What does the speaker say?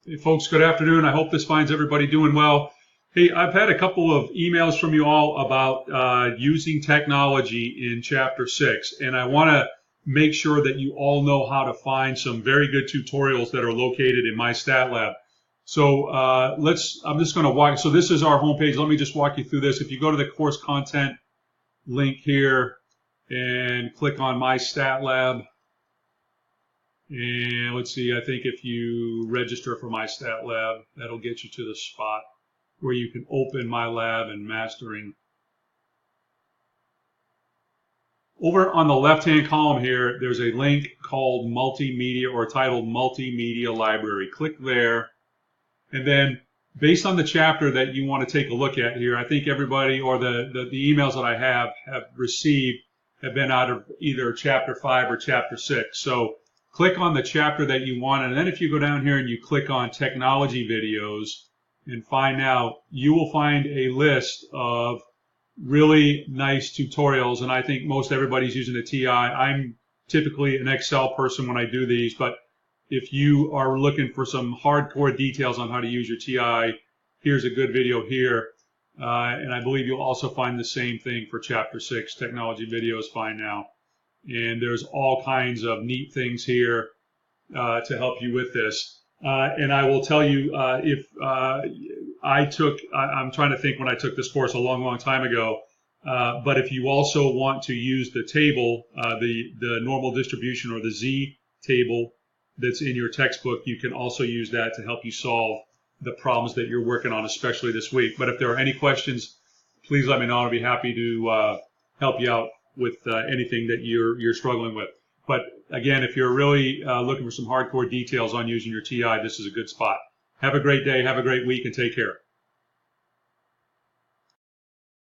Hey folks, good afternoon. I hope this finds everybody doing well. Hey, I've had a couple of emails from you all about using technology in Chapter 6, and I want to make sure that you all know how to find some very good tutorials that are located in my stat lab. So I'm just going to walk, so this is our homepage. Let me just walk you through this. If you go to the course content link here and click on my stat lab, and let's see, I think if you register for my stat lab, that'll get you to the spot where you can open my lab and mastering. Over on the left-hand column here, there's a link called Multimedia or titled Multimedia Library. Click there, and then based on the chapter that you want to take a look at here, I think everybody or the emails that I have received have been out of either Chapter 5 or Chapter 6. So click on the chapter that you want, and then if you go down here and you click on technology videos and find out, you will find a list of really nice tutorials, and I think most everybody's using the TI. I'm typically an Excel person when I do these, but if you are looking for some hardcore details on how to use your TI, here's a good video here. And I believe you'll also find the same thing for Chapter 6, technology videos, find now. And there's all kinds of neat things here to help you with this. And I will tell you, I'm trying to think when I took this course a long, long time ago, but if you also want to use the table, the normal distribution or the Z table that's in your textbook, you can also use that to help you solve the problems that you're working on, especially this week. But if there are any questions, please let me know. I'll be happy to help you out with anything that you're struggling with. But again, if you're really looking for some hardcore details on using your TI, this is a good spot. Have a great day, have a great week, and take care.